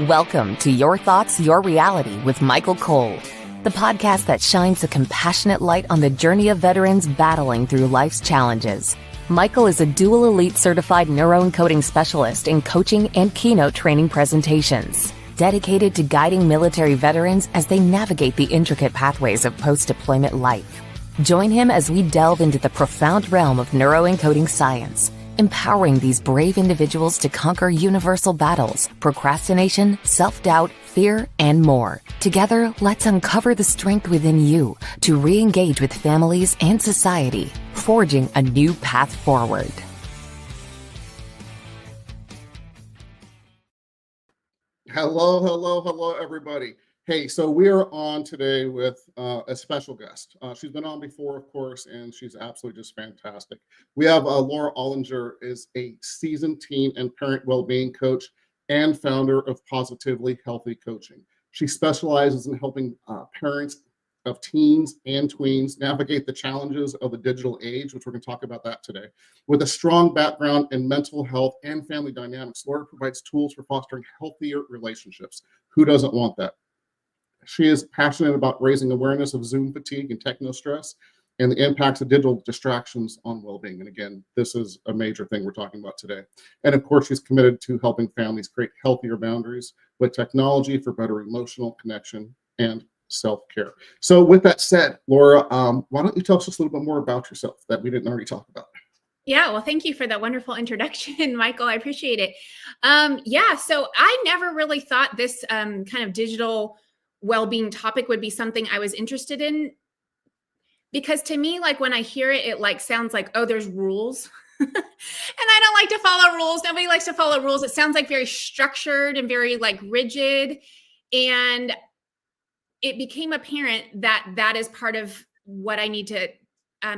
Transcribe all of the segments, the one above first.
Welcome to Your Thoughts, Your Reality with Michael Cole, the podcast that shines a compassionate light on the journey of veterans battling through life's challenges. Michael is a dual elite certified neuroencoding specialist in coaching and keynote training presentations, dedicated to guiding military veterans as they navigate the intricate pathways of post-deployment life. Join him as we delve into the profound realm of neuroencoding science, empowering these brave individuals to conquer universal battles, procrastination, self-doubt, fear, and more. Together, let's uncover the strength within you to re-engage with families and society, forging a new path forward. Hello, everybody. Hey, so we are on today with a special guest. She's been on before, of course, and she's absolutely just fantastic. We have Laura Ollinger, is a seasoned teen and parent well-being coach and founder of Positively Healthy Coaching. She specializes in helping parents of teens and tweens navigate the challenges of the digital age, which we're going to talk about that today. With a strong background in mental health and family dynamics, Laura provides tools for fostering healthier relationships. Who doesn't want that? She is passionate about raising awareness of Zoom fatigue and techno stress and the impacts of digital distractions on well-being. And again, this is a major thing we're talking about today. And of course, she's committed to helping families create healthier boundaries with technology for better emotional connection and self-care. So with that said, Laura, why don't you tell us just a little bit more about yourself that we didn't already talk about? Yeah, well, thank you for that wonderful introduction, Michael. I appreciate it. So I never really thought this kind of digital well-being topic would be something I was interested in, because to me, like when I hear it, it like sounds like, oh, there's rules. And I don't like to follow rules. Nobody likes to follow rules. It sounds like very structured and very like rigid. And it became apparent that that is part of what I need to,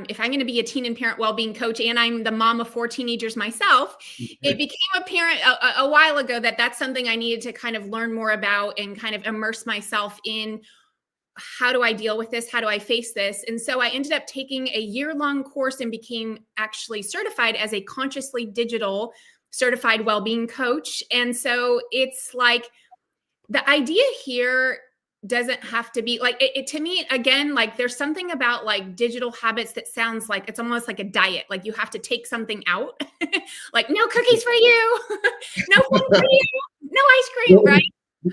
if I'm going to be a teen and parent well-being coach, and I'm the mom of 4 teenagers myself, it became apparent a while ago that that's something I needed to kind of learn more about and kind of immerse myself in. How do I deal with this? How do I face this? And so I ended up taking a year-long course and became actually certified as a consciously digital certified well-being coach. And so it's like the idea here doesn't have to be like it to me, again, like there's something about like digital habits that sounds like it's almost like a diet. Like you have to take something out, like no cookies for you, no phone for you, no ice cream, right?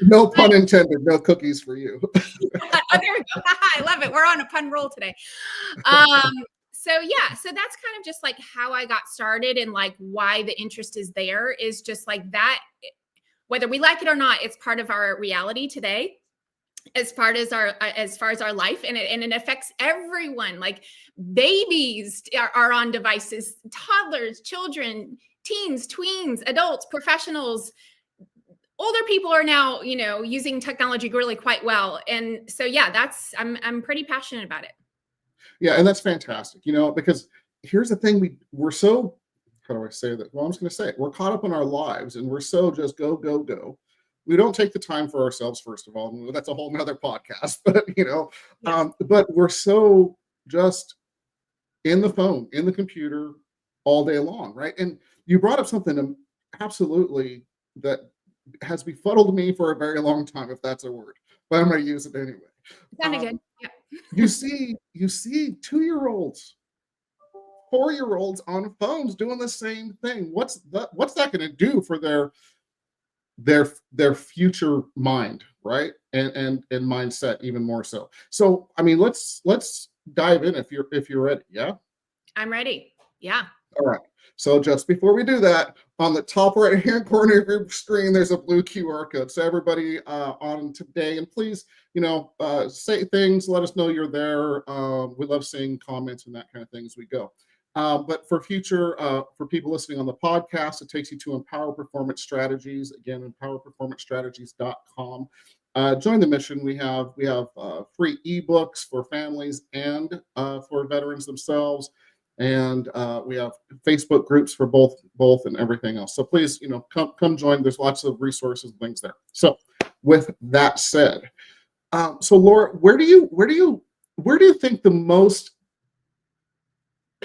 No pun intended, no cookies for you. Oh, there we go. I love it. We're on a pun roll today. So that's kind of just like how I got started, and like why the interest is there is just like that, whether we like it or not, it's part of our reality today. As far as our life, and it affects everyone. Like babies are on devices, toddlers, children, teens, tweens, adults, professionals, older people are now, using technology really quite well. And so, I'm pretty passionate about it. Yeah, and that's fantastic. Because here's the thing: we're so, how do I say that? Well, I'm just going to say it. We're caught up in our lives, and we're so just go, go, go. We don't take the time for ourselves, first of all. That's a whole nother podcast, but we're so just in the phone, in the computer all day long, right? And you brought up something absolutely that has befuddled me for a very long time, if that's a word, but I'm going to use it anyway. Sounded good. Yeah. you see 2-year-olds, 4-year-olds on phones doing the same thing. What's that going to do for their future mind, right? And mindset even more so. So I mean, let's dive in if you're ready. Yeah, I'm ready. Yeah. All right. So just before we do that, on the top right hand corner of your screen, there's a blue QR code. So everybody on today, and please, say things, let us know you're there. We love seeing comments and that kind of thing as we go. But for people listening on the podcast, it takes you to Empower Performance Strategies. Again, empowerperformancestrategies.com. Join the mission. We have free ebooks for families and for veterans themselves. And we have Facebook groups for both and everything else. So please, come join. There's lots of resources, links there. So with that said, so Laura, where do you think the most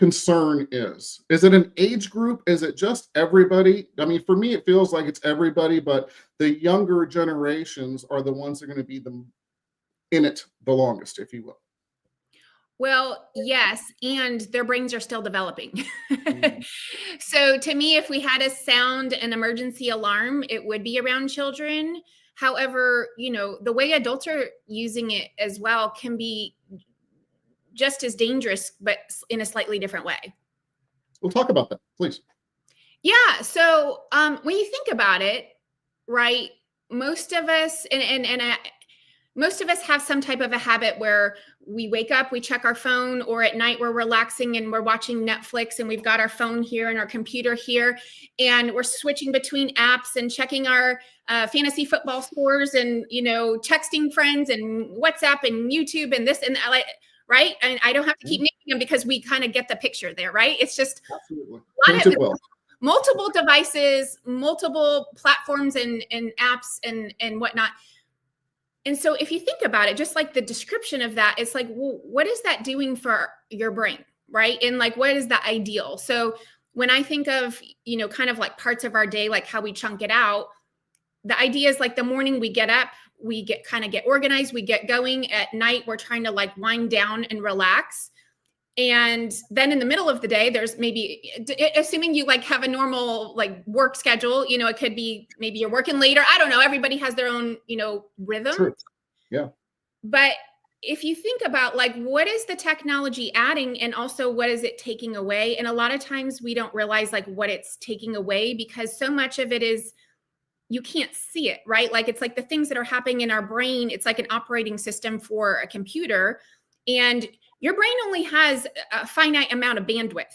concern is. Is it an age group? Is it just everybody? I mean, for me, it feels like it's everybody, but the younger generations are the ones that are going to be in it the longest, if you will. Well, yes, and their brains are still developing. Mhm. So to me, if we had to sound an emergency alarm, it would be around children. However, the way adults are using it as well can be just as dangerous, but in a slightly different way. We'll talk about that, please. Yeah. So when you think about it, right, most of us, most of us have some type of a habit where we wake up, we check our phone, or at night we're relaxing and we're watching Netflix and we've got our phone here and our computer here, and we're switching between apps and checking our fantasy football scores and, texting friends and WhatsApp and YouTube and this and that, right? And I don't have to keep naming them because we kind of get the picture there, right? It's just Absolutely. a lot of Well. multiple devices, multiple platforms and apps and whatnot. And so if you think about it, just like the description of that, it's like, well, what is that doing for your brain, right? And like, what is the ideal? So when I think of, kind of like parts of our day, like how we chunk it out, the idea is like the morning we get up, we get organized, we get going. At night, we're trying to like wind down and relax. And then in the middle of the day, there's maybe, assuming you like have a normal like work schedule, it could be maybe you're working later. I don't know. Everybody has their own, rhythm. True. Yeah. But if you think about like, what is the technology adding and also what is it taking away? And a lot of times we don't realize like what it's taking away because so much of it is, you can't see it, right? Like, it's like the things that are happening in our brain. It's like an operating system for a computer. And your brain only has a finite amount of bandwidth.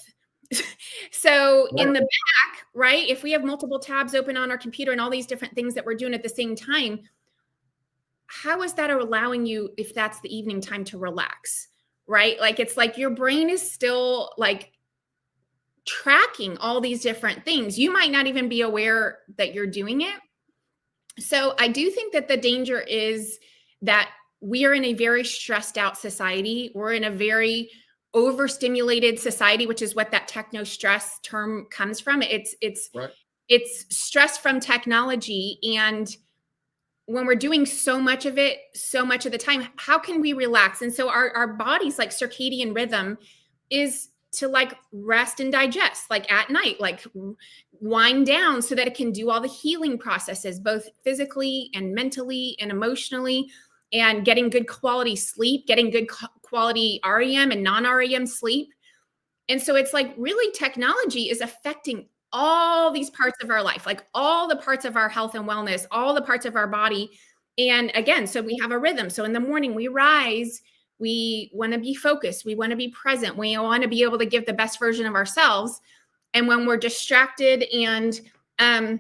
So in the back, right, if we have multiple tabs open on our computer and all these different things that we're doing at the same time, how is that allowing you, if that's the evening time, to relax, right? Like, it's like your brain is still like tracking all these different things. You might not even be aware that you're doing it. So I do think that the danger is that we are in a very stressed out society. We're in a very overstimulated society, which is what that techno stress term comes from. It's Right. It's stress from technology. And when we're doing so much of it, so much of the time, how can we relax? And so our body's like circadian rhythm is to like rest and digest, like at night, like wind down so that it can do all the healing processes, both physically and mentally and emotionally, and getting good quality sleep, getting good quality REM and non-REM sleep. And so it's like really technology is affecting all these parts of our life, like all the parts of our health and wellness, all the parts of our body. And again, so we have a rhythm. So in the morning we rise, we want to be focused. We want to be present. We want to be able to give the best version of ourselves. And when we're distracted and, right?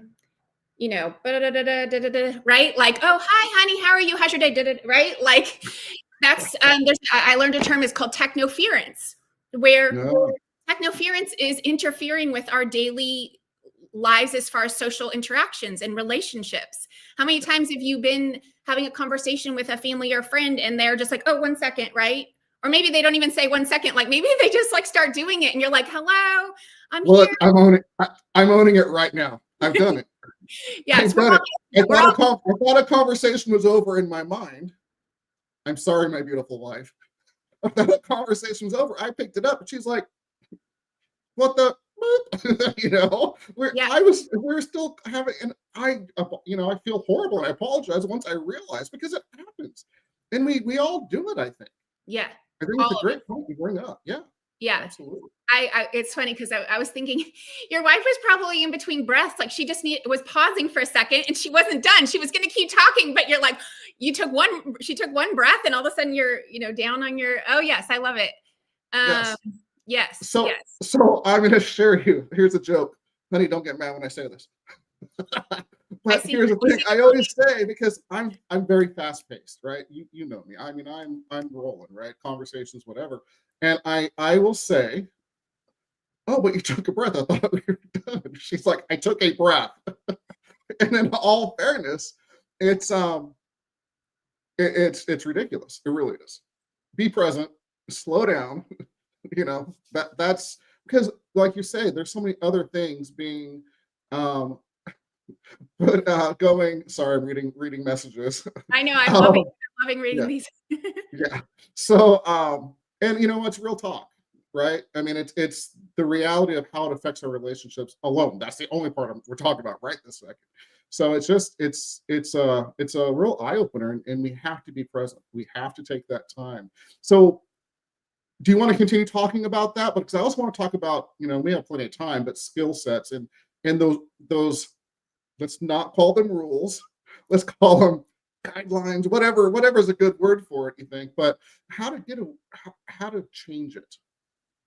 Like, oh, hi, honey, how are you? How's your day? Right? Like that's, I learned a term is called technoference, where technoference is interfering with our daily lives as far as social interactions and relationships. How many times have you been having a conversation with a family or friend and they're just like, oh, 1 second, right? Or maybe they don't even say 1 second. Like maybe they just like start doing it and you're like, hello, I'm here. I'm owning it right now. I've done it. Yeah, I thought a conversation was over in my mind. I'm sorry, my beautiful wife. I thought a conversation was over. I picked it up and she's like, what the, we're still having, and I feel horrible and I apologize once I realized, because it happens. And we all do it, I think. Yeah. I think it's a great point you bring up. Yeah. Yeah. Absolutely. It's funny because I was thinking your wife was probably in between breaths. Like she just was pausing for a second and she wasn't done. She was going to keep talking, but you're like, she took one breath and all of a sudden you're, down on your, oh yes, I love it. Yes. So I'm going to share you. Here's a joke. Honey, don't get mad when I say this. But here's the thing. I always say, because I'm very fast paced, right? You know me. I mean, I'm rolling, right? Conversations, whatever. And I will say, oh, but you took a breath. I thought we were done. She's like, I took a breath. And in all fairness, it's ridiculous. It really is. Be present, slow down, That's because, like you say, there's so many other things being um but going. Sorry, I'm reading messages. I know, I'm um, loving reading yeah, these. yeah. So and it's real talk, right? I mean, it's the reality of how it affects our relationships alone. That's the only part we're talking about right this second. So it's just it's a real eye opener, and we have to be present. We have to take that time. So do you want to continue talking about that? Because I also want to talk about, we have plenty of time, but skill sets and those, let's not call them rules. Let's call them guidelines, whatever is a good word for it, you think, but how to how to change it.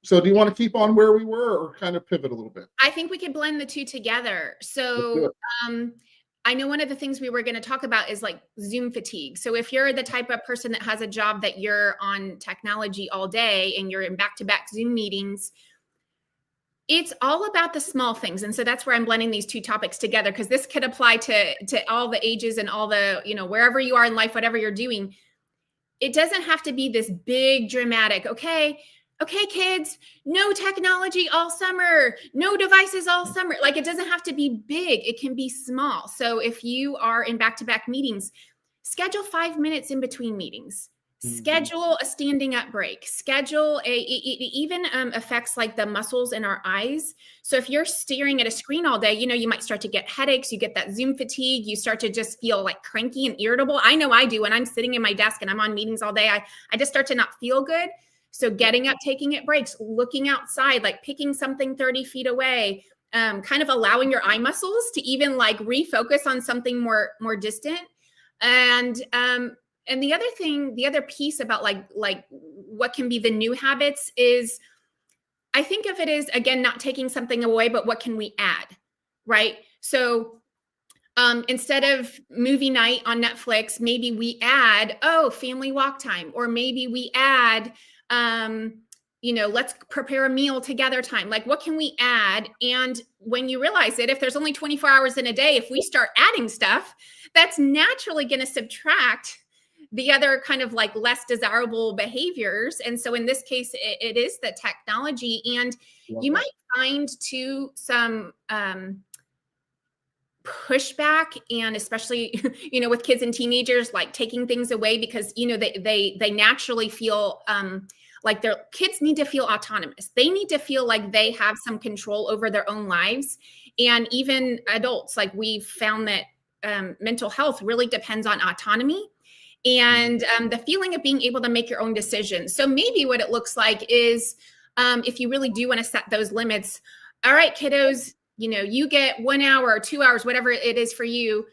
So do you want to keep on where we were or kind of pivot a little bit? I think we could blend the two together. Let's do So, it. I know one of the things we were going to talk about is like Zoom fatigue. So, if you're the type of person that has a job that you're on technology all day and you're in back-to-back Zoom meetings, it's all about the small things. And so that's where I'm blending these two topics together, because this could apply to all the ages and all the, wherever you are in life, whatever you're doing. It doesn't have to be this big dramatic, okay, kids, no technology all summer, no devices all summer. Like, it doesn't have to be big. It can be small. So if you are in back-to-back meetings, schedule 5 minutes in between meetings. Schedule a standing up break. Schedule it even affects like the muscles in our eyes. So if you're staring at a screen all day, you might start to get headaches. You get that Zoom fatigue. You start to just feel like cranky and irritable. I know I do when I'm sitting in my desk and I'm on meetings all day. I just start to not feel good. So getting up, taking it breaks, looking outside, like picking something 30 feet away, kind of allowing your eye muscles to even like refocus on something more distant. And the other piece about like what can be the new habits is, I think of it as, again, not taking something away, but what can we add, right? So instead of movie night on Netflix, maybe we add, family walk time, or maybe we add, let's prepare a meal together time. Like, what can we add? And when you realize it, if there's only 24 hours in a day, if we start adding stuff, that's naturally going to subtract the other kind of like less desirable behaviors. And so in this case, it is the technology. And you might find too some pushback, and especially, with kids and teenagers, like taking things away because, they naturally feel like their kids need to feel autonomous. They need to feel like they have some control over their own lives. And even adults, like we've found that mental health really depends on autonomy and the feeling of being able to make your own decisions. So maybe what it looks like is if you really do want to set those limits, all right, kiddos, you get 1 hour or 2 hours, whatever it is for you,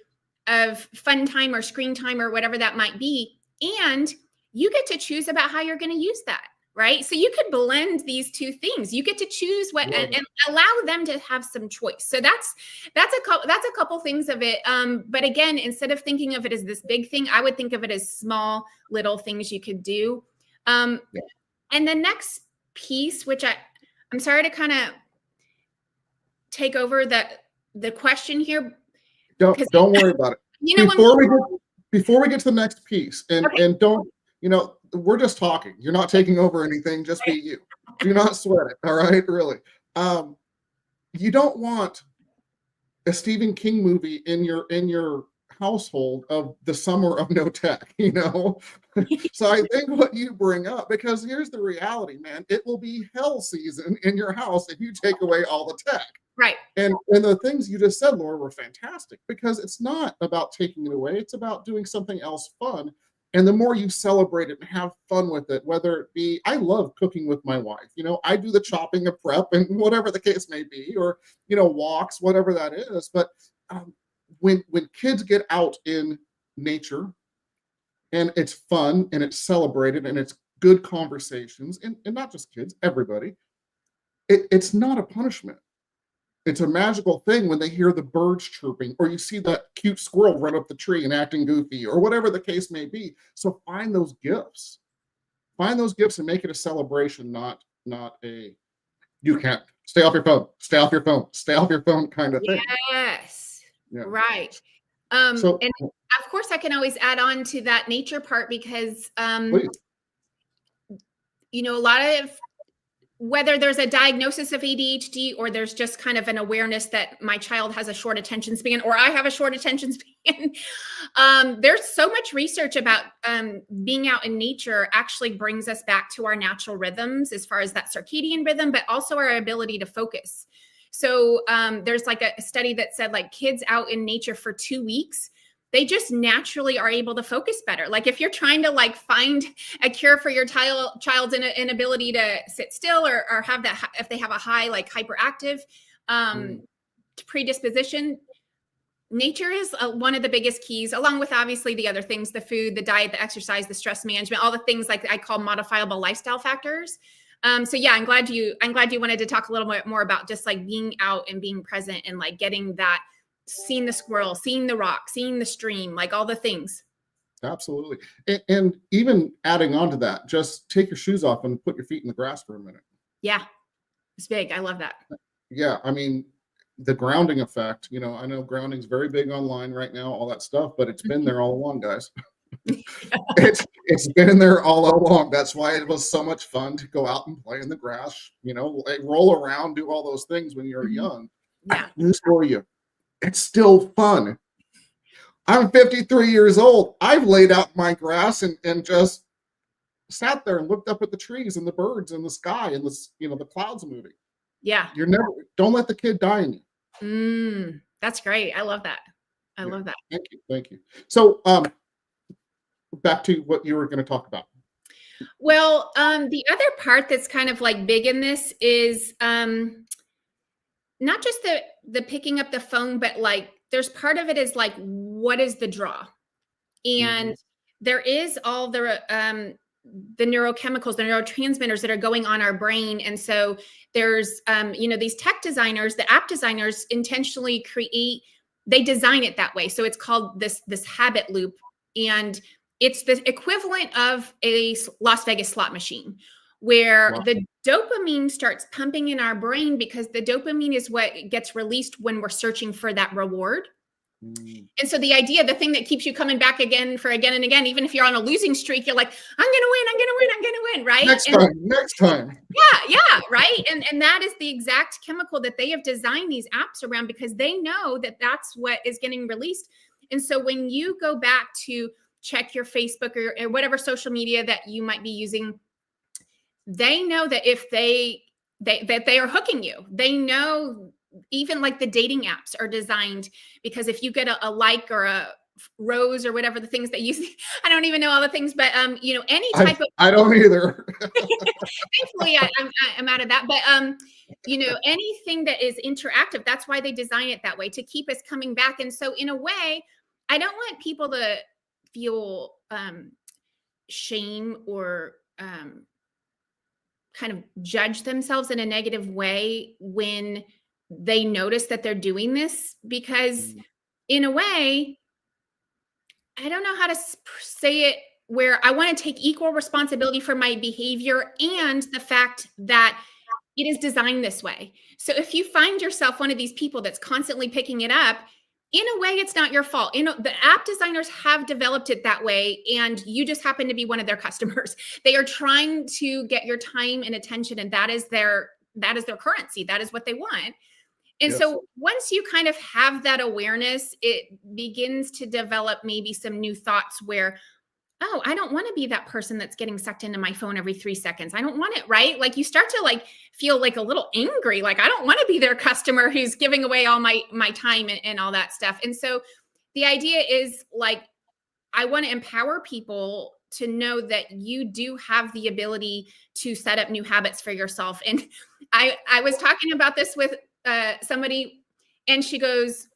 of fun time or screen time or whatever that might be. And you get to choose about how you're going to use that, right? So you could blend these two things. You get to choose what and allow them to have some choice. So that's a couple things of it. But again, instead of thinking of it as this big thing, I would think of it as small little things you could do. And the next piece, which I'm sorry to kind of take over the question here. Don't worry about it. Before we get to the next piece, and don't, we're just talking. You're not taking over anything. Just be you. Do not sweat it. All right, really. You don't want a Stephen King movie in your household of the summer of no tech. So I think what you bring up, because here's the reality, man, it will be hell season in your house if you take away all the tech. Right. And the things you just said, Laura, were fantastic, because it's not about taking it away. It's about doing something else fun. And the more you celebrate it and have fun with it, whether it be, I love cooking with my wife. I do the chopping and prep and whatever the case may be, or, walks, whatever that is. But when kids get out in nature and it's fun and it's celebrated and it's good conversations, and not just kids, everybody, it's not a punishment. It's a magical thing when they hear the birds chirping, or you see that cute squirrel run up the tree and acting goofy, or whatever the case may be. So find those gifts. Find those gifts and make it a celebration, not a, you can't, stay off your phone, stay off your phone, stay off your phone kind of thing. Yes. Yeah. Right. And of course I can always add on to that nature part, because, please. a lot of whether there's a diagnosis of ADHD or there's just kind of an awareness that my child has a short attention span or I have a short attention span. There's so much research about being out in nature actually brings us back to our natural rhythms as far as that circadian rhythm, but also our ability to focus. So there's like a study that said like kids out in nature for 2 weeks, they just naturally are able to focus better. Like if you're trying to like find a cure for your child's inability to sit still or have that, if they have a high, like hyperactive predisposition, nature is one of the biggest keys, along with obviously the other things, the food, the diet, the exercise, the stress management, all the things like I call modifiable lifestyle factors. So yeah, I'm glad you wanted to talk a little bit more about just like being out and being present and like getting that, seeing the squirrel, seeing the rock, seeing the stream, like all the things. Absolutely. And even adding on to that, just take your shoes off and put your feet in the grass for a minute. Yeah, it's big. I love that. Yeah, I mean, the grounding effect, you know, I know grounding's very big online right now, all that stuff, but it's been there all along, guys. It's been there all along. That's why it was so much fun to go out and play in the grass, you know, roll around, do all those things when you're young. Yeah. News for you. It's still fun. I'm 53 years old. I've laid out my grass and just sat there and looked up at the trees and the birds and the sky and the, you know, the clouds moving. Yeah. Don't let the kid die in you. That's great. I love that. I love that. Thank you. So back to what you were going to talk about. Well, the other part that's kind of like big in this is not just the picking up the phone, but like there's part of it is like, what is the draw? And there is all the neurochemicals, the neurotransmitters that are going on our brain. And so there's, you know, these tech designers, the app designers intentionally they design it that way. So it's called this habit loop. And it's the equivalent of a Las Vegas slot machine where the dopamine starts pumping in our brain because the dopamine is what gets released when we're searching for that reward. And so the thing that keeps you coming back again and again, even if you're on a losing streak, you're like, I'm going to win, right? Next time. Yeah, right. And that is the exact chemical that they have designed these apps around because they know that that's what is getting released. And so when you go back to check your Facebook or whatever social media that you might be using, they know that if they are hooking you. They know even like the dating apps are designed because if you get a like or a rose or whatever the things that you see, I don't even know all the things, but you know, any type of I don't either. Thankfully I'm out of that. But you know, anything that is interactive, that's why they design it that way to keep us coming back. And so in a way, I don't want people to feel shame or kind of judge themselves in a negative way when they notice that they're doing this, because in a way, I don't know how to say it, where I want to take equal responsibility for my behavior and the fact that it is designed this way. So if you find yourself one of these people that's constantly picking it up, in a way, it's not your fault. You know, the app designers have developed it that way, and you just happen to be one of their customers. They are trying to get your time and attention, and that is their currency. That is what they want. And so once you kind of have that awareness, it begins to develop maybe some new thoughts where, oh, I don't want to be that person that's getting sucked into my phone every 3 seconds. I don't want it, right? Like you start to like feel like a little angry. Like I don't want to be their customer who's giving away all my time and all that stuff. And so the idea is like, I want to empower people to know that you do have the ability to set up new habits for yourself. And I was talking about this with somebody, and she goes,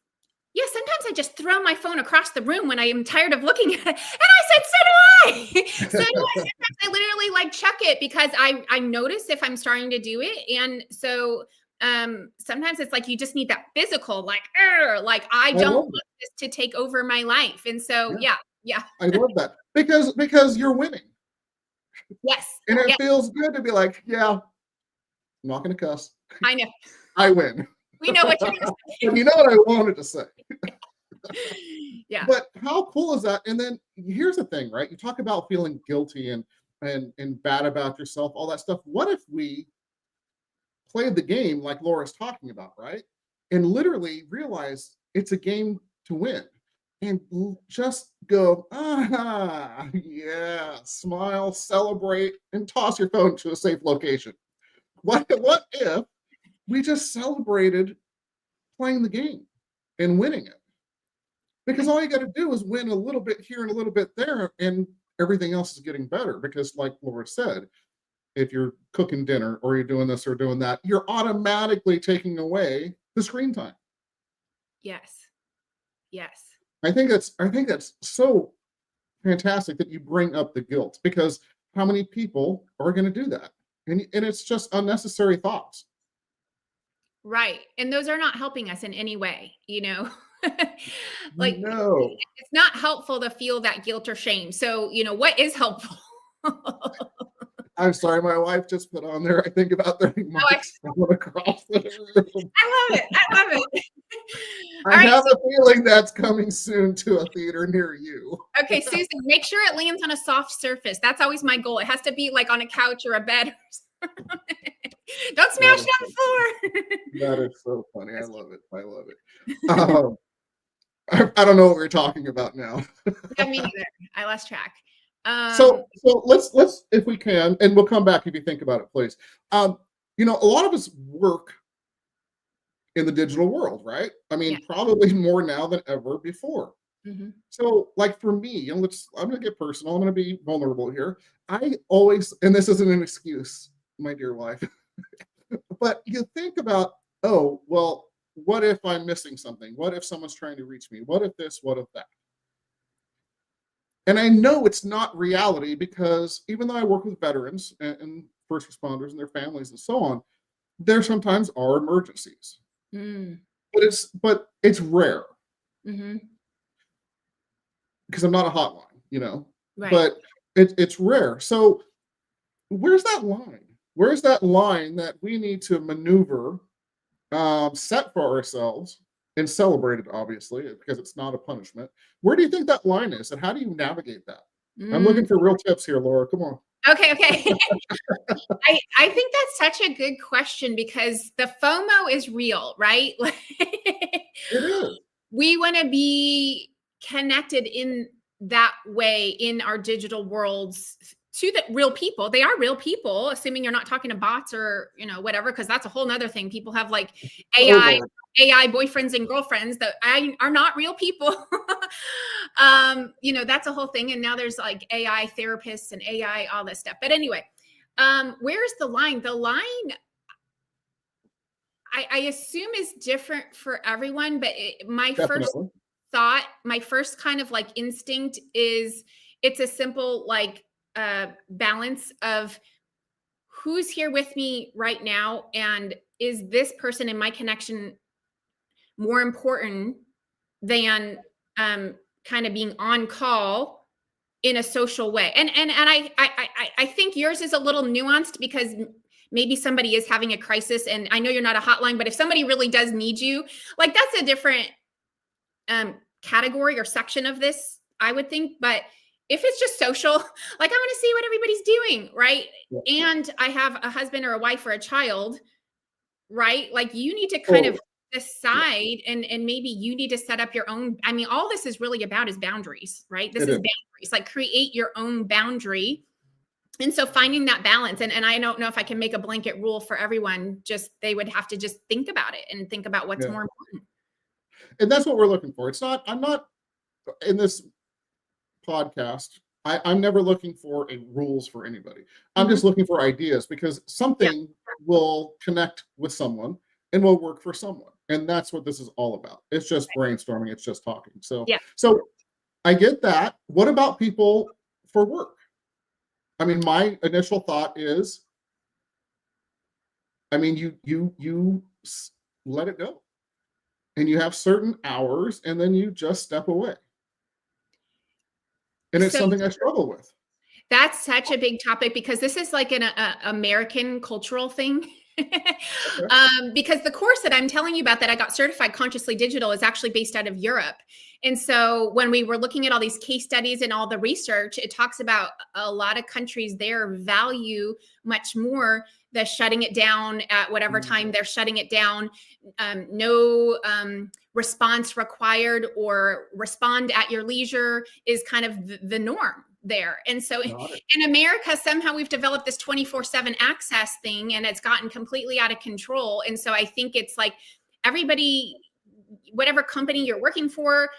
yeah, sometimes I just throw my phone across the room when I am tired of looking at it. And I said, so do I. Sometimes I literally like chuck it because I notice if I'm starting to do it. And so sometimes it's like you just need that physical, like I don't want this to take over my life. And so yeah. I love that because you're winning. Yes. And it feels good to be like, yeah, I'm not going to cuss. I know. I win. We know what you're going to say. And you know what I wanted to say. Yeah. But how cool is that? And then here's the thing, right? You talk about feeling guilty and bad about yourself, all that stuff. What if we played the game like Laura's talking about, right? And literally realized it's a game to win. And just go, yeah, smile, celebrate, and toss your phone to a safe location. What if we just celebrated playing the game and winning it? Because all you got to do is win a little bit here and a little bit there, and everything else is getting better. Because, like Laura said, if you're cooking dinner or you're doing this or doing that, you're automatically taking away the screen time. Yes. Yes. I think that's so fantastic that you bring up the guilt, because how many people are going to do that? And it's just unnecessary thoughts. Right. And those are not helping us in any way, like No. it's not helpful to feel that guilt or shame. So, what is helpful? I'm sorry, my wife just put on there, I think about 30 mics across the room. I love it. I have a feeling that's coming soon to a theater near you. Okay, Susan, make sure it lands on a soft surface. That's always my goal. It has to be like on a couch or a bed. Don't smash it on the floor. That is so funny. I love it. I don't know what we're talking about now. Yeah, me neither. I lost track. So let's if we can, and we'll come back if you think about it, please. A lot of us work in the digital world, right? I mean, probably more now than ever before. Mm-hmm. So, like for me, I'm going to get personal. I'm going to be vulnerable here. I always, and this isn't an excuse, my dear wife, but you think about, oh, well, what if I'm missing something? What if someone's trying to reach me? What if this? What if that? And I know it's not reality, because even though I work with veterans and first responders and their families and so on, there sometimes are emergencies. But it's rare. Mm-hmm. Because I'm not a hotline, Right. But it's rare. So where's that line? Where's that line that we need to maneuver, set for ourselves, and celebrate it, obviously, because it's not a punishment. Where do you think that line is, and how do you navigate that? I'm looking for real tips here, Laura. Come on. Okay. I think that's such a good question, because the FOMO is real, right? It is. We want to be connected in that way in our digital worlds to the real people. They are real people, assuming you're not talking to bots or, whatever, because that's a whole nother thing. People have like AI boyfriends and girlfriends that are not real people. That's a whole thing. And now there's like AI therapists and AI, all this stuff. But anyway, where's the line? The line, I assume, is different for everyone, but my first kind of like instinct is it's a simple like balance of who's here with me right now, and is this person in my connection more important than kind of being on call in a social way. And I think yours is a little nuanced, because maybe somebody is having a crisis, and I know you're not a hotline, but if somebody really does need you, like that's a different category or section of this, I would think. But if it's just social, like I want to see what everybody's doing, right? Yeah. And I have a husband or a wife or a child, right? Like you need to kind of decide, and maybe you need to set up your own. I mean, all this is really about is boundaries, right? This is boundaries, like create your own boundary. And so finding that balance, and I don't know if I can make a blanket rule for everyone, just they would have to just think about it and think about what's more important. And that's what we're looking for. I'm not in this podcast. I'm never looking for rules for anybody. I'm just looking for ideas, because something will connect with someone and will work for someone. And that's what this is all about. It's just brainstorming. It's just talking. So I get that. What about people for work? I mean, my initial thought is, I mean, you let it go, and you have certain hours, and then you just step away. And it's something I struggle with. That's such a big topic, because this is like an American cultural thing. Because the course that I'm telling you about that I got certified consciously digital is actually based out of Europe. And so when we were looking at all these case studies and all the research, it talks about a lot of countries there value much more the shutting it down at whatever time they're shutting it down, no response required, or respond at your leisure is kind of the norm there. And so in America, somehow we've developed this 24/7 access thing, and it's gotten completely out of control. And so I think it's like everybody, whatever company you're working for,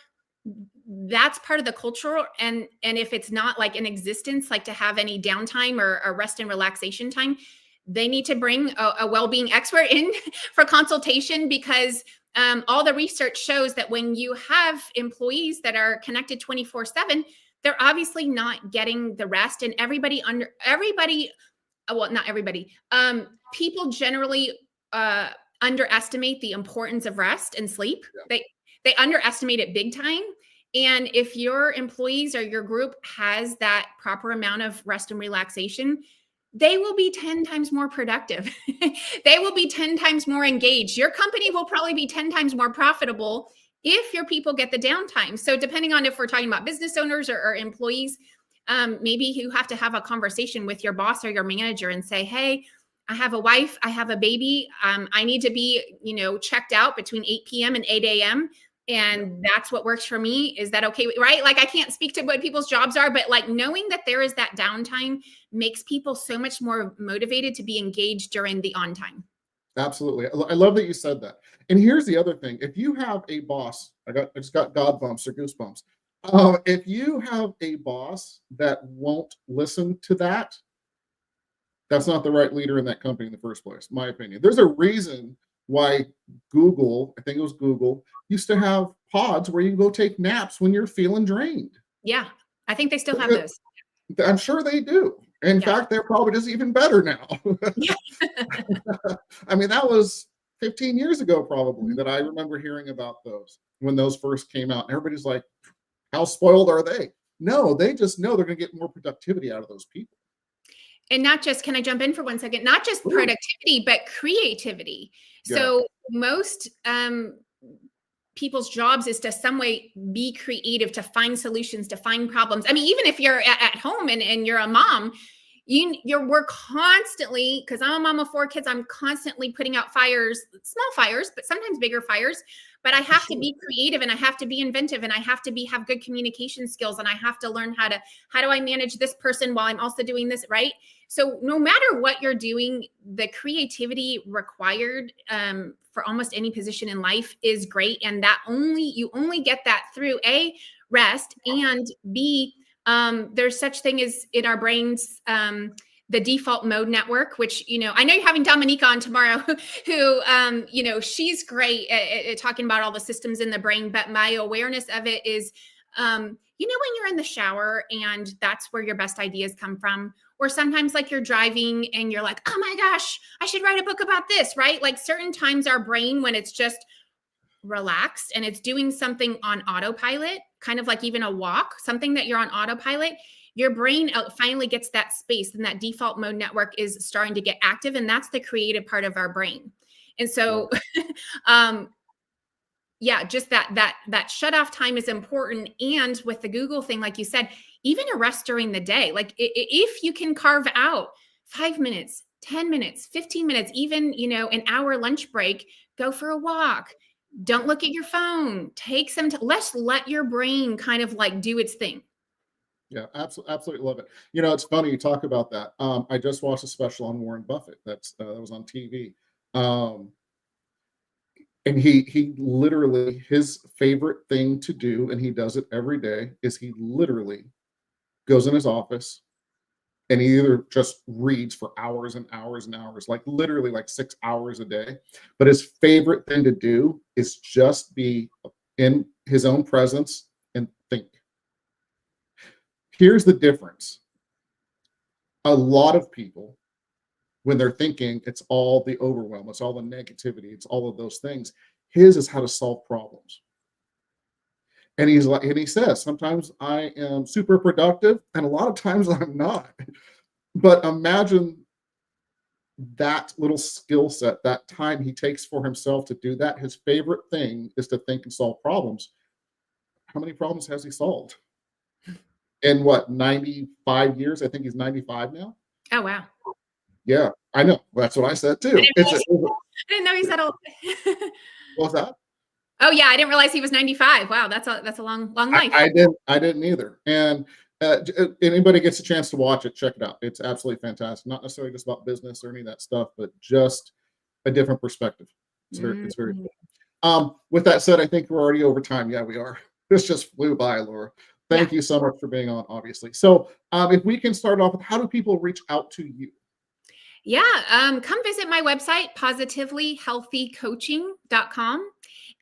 that's part of the culture. And if it's not like in existence, like to have any downtime or rest and relaxation time, they need to bring a well-being expert in for consultation, because all the research shows that when you have employees that are connected 24/7, they're obviously not getting the rest. And well, not everybody, people generally underestimate the importance of rest and sleep. They underestimate it big time. And if your employees or your group has that proper amount of rest and relaxation, they will be 10 times more productive. They will be 10 times more engaged. Your company will probably be 10 times more profitable if your people get the downtime. So depending on if we're talking about business owners or employees, maybe you have to have a conversation with your boss or your manager and say, hey, I have a wife, I have a baby. I need to be, checked out between 8 p.m. and 8 a.m. And that's what works for me. Is that okay? Right? Like, I can't speak to what people's jobs are, but like knowing that there is that downtime makes people so much more motivated to be engaged during the on time. Absolutely. I love that you said that. And here's the other thing. If you have a boss, I just got God bumps or goosebumps. If you have a boss that won't listen to that, that's not the right leader in that company in the first place, my opinion. There's a reason why Google, I think it was Google, used to have pods where you can go take naps when you're feeling drained. Yeah, I think they still have those. I'm sure they do. In fact, they're probably just even better now. I mean, that was 15 years ago probably that I remember hearing about those when those first came out. And everybody's like, how spoiled are they? No, they just know they're going to get more productivity out of those people. And not just, can I jump in for 1 second? Not just productivity, but creativity. Yeah. So most people's jobs is to some way be creative, to find solutions, to find problems. I mean, even if you're at home and you're a mom, we're constantly, because I'm a mom of 4 kids, I'm constantly putting out fires, small fires, but sometimes bigger fires. But I have to be creative, and I have to be inventive, and I have to have good communication skills, and I have to learn how do I manage this person while I'm also doing this, right? So no matter what you're doing, the creativity required for almost any position in life is great. And you only get that through A, rest, and B, there's such thing as in our brains, the default mode network, which, I know you're having Dominique on tomorrow, who, she's great at talking about all the systems in the brain, but my awareness of it is, when you're in the shower and that's where your best ideas come from, or sometimes like you're driving and you're like, oh my gosh, I should write a book about this, right? Like certain times our brain, when it's just relaxed and it's doing something on autopilot, kind of like even a walk, something that you're on autopilot, your brain finally gets that space, and that default mode network is starting to get active. And that's the creative part of our brain. And so, just that shut off time is important. And with the Google thing, like you said, even a rest during the day, like if you can carve out 5 minutes, 10 minutes, 15 minutes, even, an hour lunch break, go for a walk. Don't look at your phone. Take some let's let your brain kind of like do its thing. Yeah, absolutely love it. It's funny you talk about that. I just watched a special on Warren Buffett that was on TV. And he literally, his favorite thing to do, and he does it every day, is he literally goes in his office and he either just reads for hours and hours and hours, like literally like 6 hours a day. But his favorite thing to do is just be in his own presence and think. Here's the difference. A lot of people, when they're thinking, it's all the overwhelm, it's all the negativity, it's all of those things. His is how to solve problems. And he says, sometimes I am super productive, and a lot of times I'm not. But imagine that little skill set, that time he takes for himself to do that. His favorite thing is to think and solve problems. How many problems has he solved? In 95 years? I think he's 95 now. Oh, wow. Yeah. I know. That's what I said too. I didn't know he said old. What's that? Oh yeah, I didn't realize he was 95. Wow, that's a long life. I didn't either. And anybody gets a chance to watch it, check it out. It's absolutely fantastic. Not necessarily just about business or any of that stuff, but just a different perspective. It's very cool. With that said, I think we're already over time. Yeah, we are. This just flew by, Laura. Thank you so much for being on, obviously. So if we can start off with, how do people reach out to you? Yeah, come visit my website, positivelyhealthycoaching.com.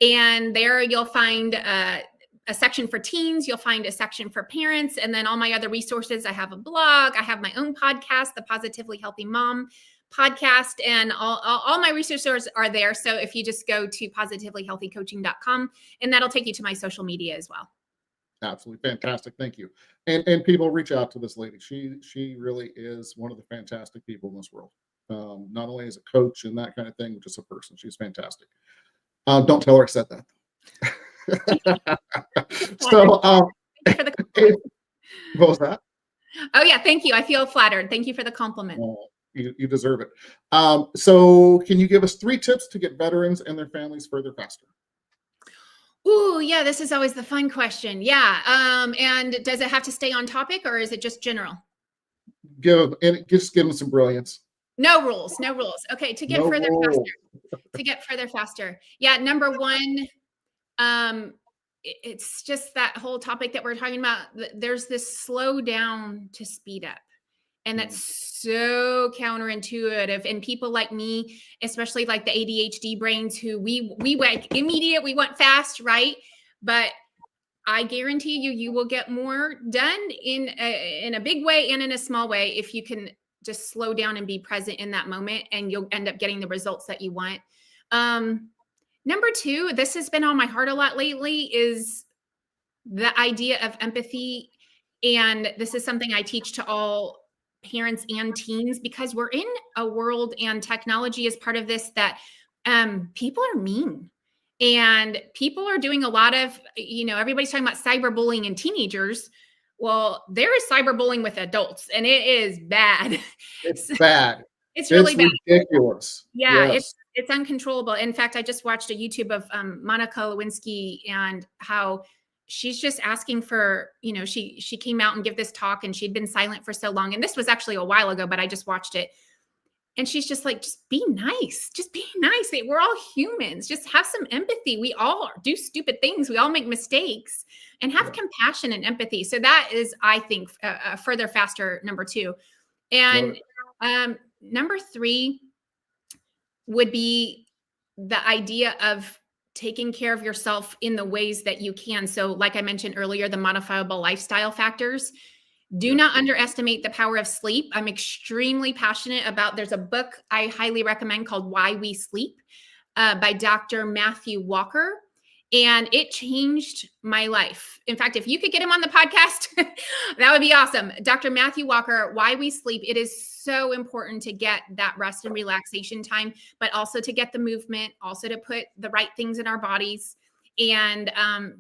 And there you'll find a section for teens, you'll find a section for parents, and then all my other resources. I have a blog, I have my own podcast, the Positively Healthy Mom podcast, and all my resources are there. So if you just go to positivelyhealthycoaching.com, and that'll take you to my social media as well. Absolutely fantastic. Thank you. And people reach out to this lady. She really is one of the fantastic people in this world. Not only as a coach and that kind of thing, but just a person. She's fantastic. Don't tell her I said that. So, what was that? Oh yeah, thank you. I feel flattered. Thank you for the compliment. You deserve it. So can you give us 3 tips to get veterans and their families further faster? Ooh, yeah, this is always the fun question. Yeah. And does it have to stay on topic, or is it just general? Just give them some brilliance. No rules. Okay. To get further faster. Yeah. Number 1, it's just that whole topic that we're talking about. There's this slow down to speed up. And that's so counterintuitive. And people like me, especially like the ADHD brains, who we went immediate, we went fast, right? But I guarantee you will get more done in a big way and in a small way if you can just slow down and be present in that moment, and you'll end up getting the results that you want. Number 2, this has been on my heart a lot lately, is the idea of empathy. And this is something I teach to all parents and teens, because we're in a world, and technology is part of this, that people are mean, and people are doing a lot of, everybody's talking about cyberbullying in teenagers. Well, there is cyberbullying with adults, and it is bad. It's bad. It's really bad. Ridiculous. Yeah, yes. It's uncontrollable. In fact, I just watched a YouTube of Monica Lewinsky, and how she's just asking for, she came out and give this talk, and she'd been silent for so long. And this was actually a while ago, but I just watched it. And she's just like, just be nice. Just be nice. We're all humans. Just have some empathy. We all do stupid things. We all make mistakes, and have compassion and empathy. So that is, I think, a further faster number 2. And number 3 would be the idea of taking care of yourself in the ways that you can. So like I mentioned earlier, the modifiable lifestyle factors. Do not underestimate the power of sleep. I'm extremely passionate about, there's a book I highly recommend called Why We Sleep by Dr. Matthew Walker. And it changed my life. In fact, if you could get him on the podcast, that would be awesome. Dr. Matthew Walker, Why We Sleep. It is so important to get that rest and relaxation time, but also to get the movement, also to put the right things in our bodies, and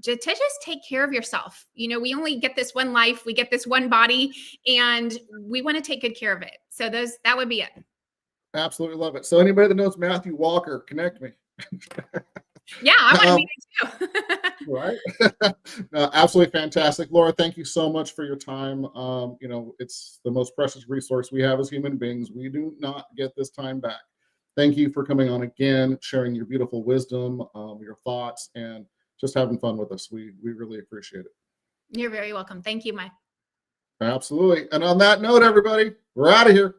to just take care of yourself. We only get this one life, we get this one body, and we want to take good care of it. So that would be it. Absolutely love it. So anybody that knows Matthew Walker, connect me. Yeah, I want to meet you too. Right. No, absolutely fantastic. Laura, thank you so much for your time. It's the most precious resource we have as human beings. We do not get this time back. Thank you for coming on again, sharing your beautiful wisdom, your thoughts, and just having fun with us. We really appreciate it. You're very welcome. Thank you, Mike. Absolutely. And on that note, everybody, we're out of here.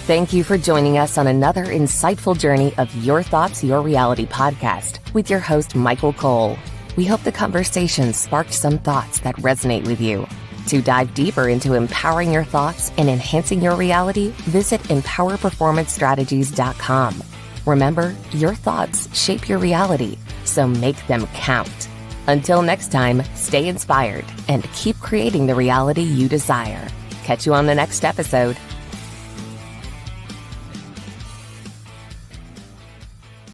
Thank you for joining us on another insightful journey of Your Thoughts, Your Reality podcast with your host, Michael Cole. We hope the conversation sparked some thoughts that resonate with you. To dive deeper into empowering your thoughts and enhancing your reality, visit empowerperformancestrategies.com. Remember, your thoughts shape your reality, so make them count. Until next time, stay inspired and keep creating the reality you desire. Catch you on the next episode.